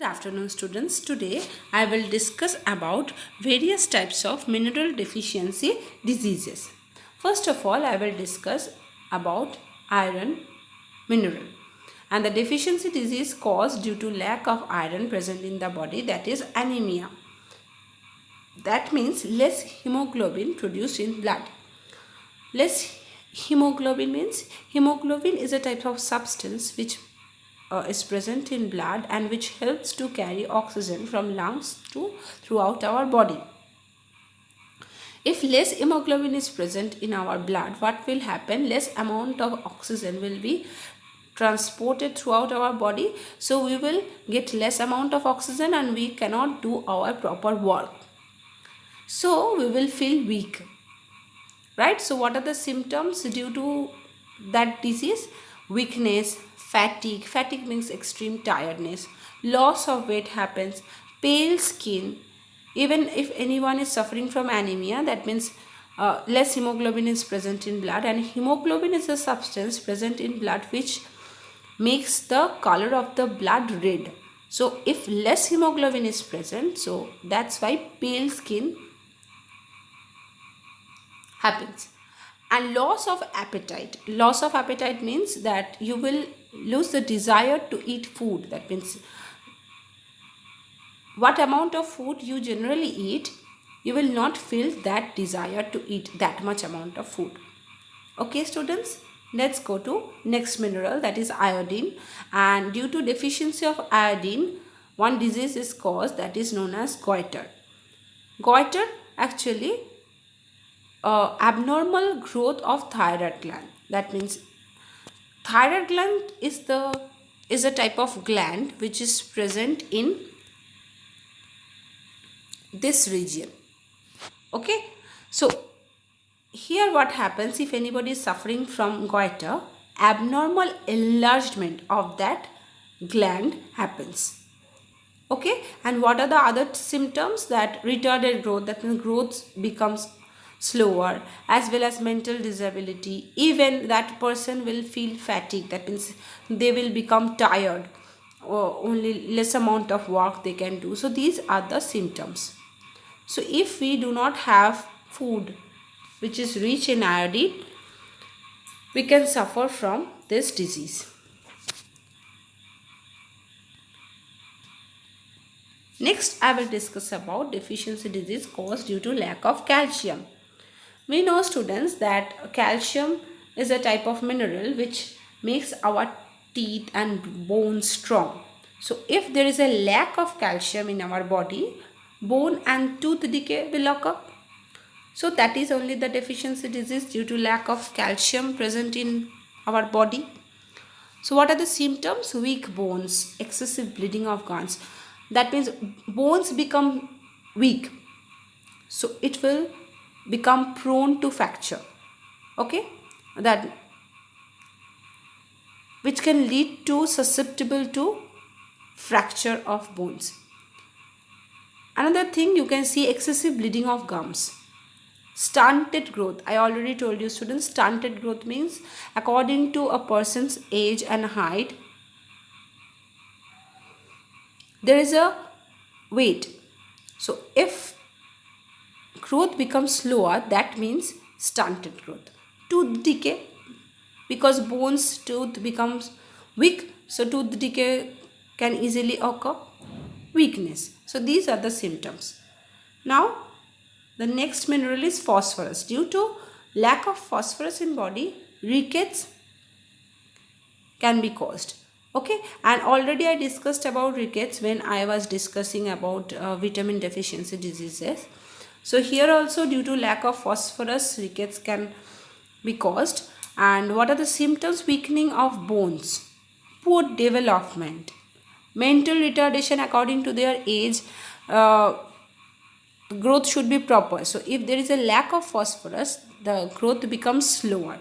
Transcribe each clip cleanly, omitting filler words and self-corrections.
Good afternoon, students. Today I will discuss about various types of mineral deficiency diseases. First of all, I will discuss about iron mineral, and the deficiency disease caused due to lack of iron present in the body, that is anemia. That means less hemoglobin produced in blood. Less hemoglobin means hemoglobin is a type of substance which is present in blood and which helps to carry oxygen from lungs to throughout our body. If less hemoglobin is present in our blood, what will happen? Less amount of oxygen will be transported throughout our body, so we will get less amount of oxygen and we cannot do our proper work, so we will feel weak, right? So what are the symptoms due to that disease? Weakness, fatigue means extreme tiredness, loss of weight happens, pale skin. Even if anyone is suffering from anemia, that means less hemoglobin is present in blood, and hemoglobin is a substance present in blood which makes the color of the blood red. So if less hemoglobin is present, so that's why pale skin happens. And loss of appetite means that you will lose the desire to eat food. That means what amount of food you generally eat, you will not feel that desire to eat that much amount of food. Okay, students, let's go to next mineral, that is iodine. And due to deficiency of iodine, one disease is caused, that is known as goiter. Goiter actually abnormal growth of thyroid gland. That means thyroid gland is a type of gland which is present in this region. Okay, so here what happens, if anybody is suffering from goiter, abnormal enlargement of that gland happens. Okay, and what are the other symptoms? That retarded growth, that means growth becomes slower, as well as mental disability. Even that person will feel fatigue, that means they will become tired, or only less amount of work they can do. So these are the symptoms. So if we do not have food which is rich in iodine, we can suffer from this disease. Next, I will discuss about deficiency disease caused due to lack of calcium. We know, students, that calcium is a type of mineral which makes our teeth and bones strong. So if there is a lack of calcium in our body, bone and tooth decay will occur. So that is only the deficiency disease due to lack of calcium present in our body. So what are the symptoms? Weak bones, excessive bleeding of gums. That means bones become weak, so it will become prone to fracture. Okay, that which can lead to susceptible to fracture of bones. Another thing, you can see excessive bleeding of gums. Stunted growth, I already told you, students, stunted growth means according to a person's age and height, there is a weight. So if growth becomes slower, that means stunted growth. Tooth decay, because bones tooth becomes weak, so tooth decay can easily occur. Weakness. So these are the symptoms. Now the next mineral is phosphorus. Due to lack of phosphorus in body, rickets can be caused. Okay, and already I discussed about rickets when I was discussing about vitamin deficiency diseases. So here also, due to lack of phosphorus, rickets can be caused. And what are the symptoms? Weakening of bones, poor development, mental retardation according to their age. Growth should be proper. So if there is a lack of phosphorus, the growth becomes slower,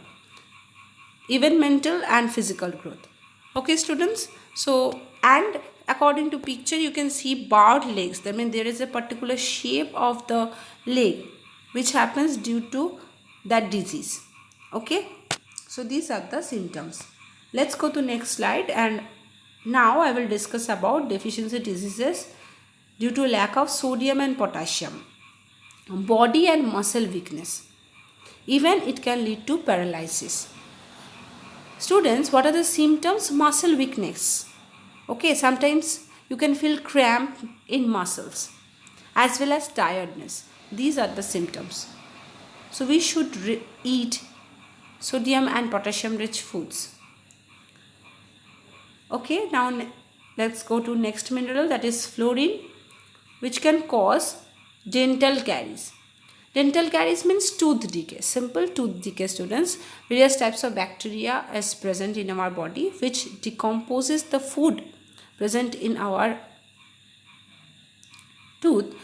even mental and physical growth. Okay, students, so and according to picture, you can see barred legs. That means there is a particular shape of the leg which happens due to that disease. Okay, so these are the symptoms. Let's go to next slide and Now I will discuss about deficiency diseases due to lack of sodium and potassium, body and muscle weakness. Even it can lead to paralysis. Students, what are the symptoms? Muscle weakness. Okay, sometimes you can feel cramp in muscles as well as tiredness. These are the symptoms. So we should eat sodium and potassium rich foods. Okay, now let's go to next mineral, that is fluorine, which can cause dental caries. Dental caries means tooth decay. Simple tooth decay, students. Various types of bacteria is present in our body which decomposes the food present in our tooth.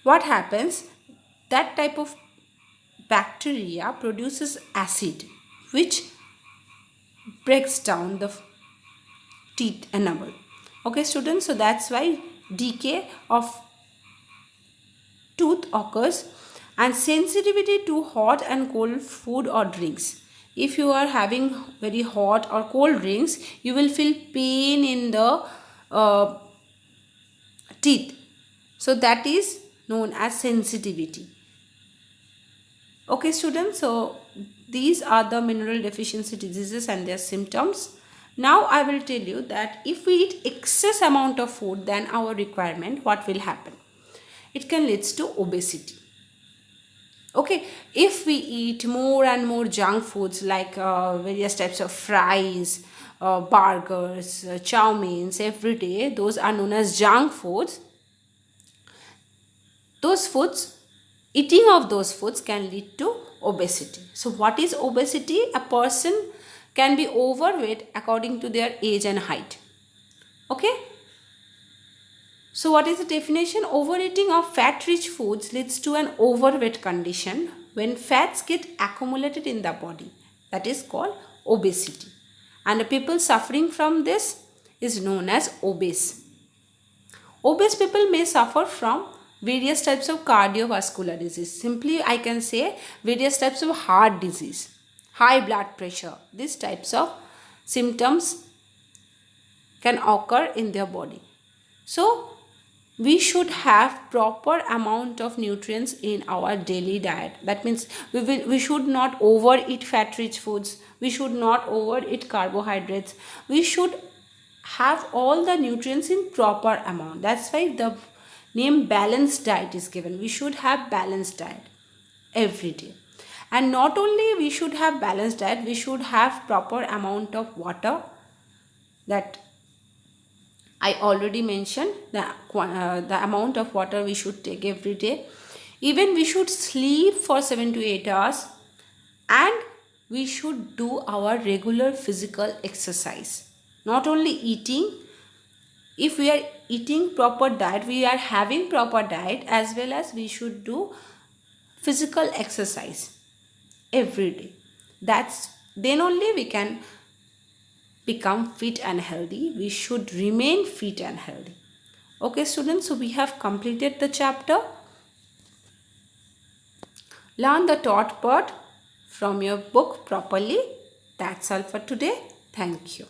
What happens? That type of bacteria produces acid which breaks down the teeth enamel. Okay, students, so that's why decay of tooth occurs. And sensitivity to hot and cold food or drinks. If you are having very hot or cold drinks, you will feel pain in the teeth. So that is known as sensitivity. Okay, students, so these are the mineral deficiency diseases and their symptoms. Now I will tell you that if we eat excess amount of food than our requirement, what will happen? It can lead to obesity. Okay, if we eat more and more junk foods like various types of fries, burgers, chow meins every day, those are known as junk foods. Those foods, eating of those foods can lead to obesity. So what is obesity? A person can be overweight according to their age and height. Okay. So what is the definition? Overeating of fat-rich foods leads to an overweight condition when fats get accumulated in the body. That is called obesity. And the people suffering from this is known as obese. Obese people may suffer from various types of cardiovascular disease. Simply I can say various types of heart disease, high blood pressure. These types of symptoms can occur in their body. So we should have proper amount of nutrients in our daily diet. That means we should not overeat fat rich foods. We should not overeat carbohydrates. We should have all the nutrients in proper amount. That's why the name balanced diet is given. We should have balanced diet every day. And not only we should have balanced diet, we should have proper amount of water. That I already mentioned the amount of water we should take every day. Even we should sleep for 7 to 8 hours, and we should do our regular physical exercise. Not only eating, if we are eating proper diet, we are having proper diet, as well as we should do physical exercise every day. Then only we can become fit and healthy. We should remain fit and healthy. Okay, students, so we have completed the chapter. Learn the taught part from your book properly. That's all for today. Thank you.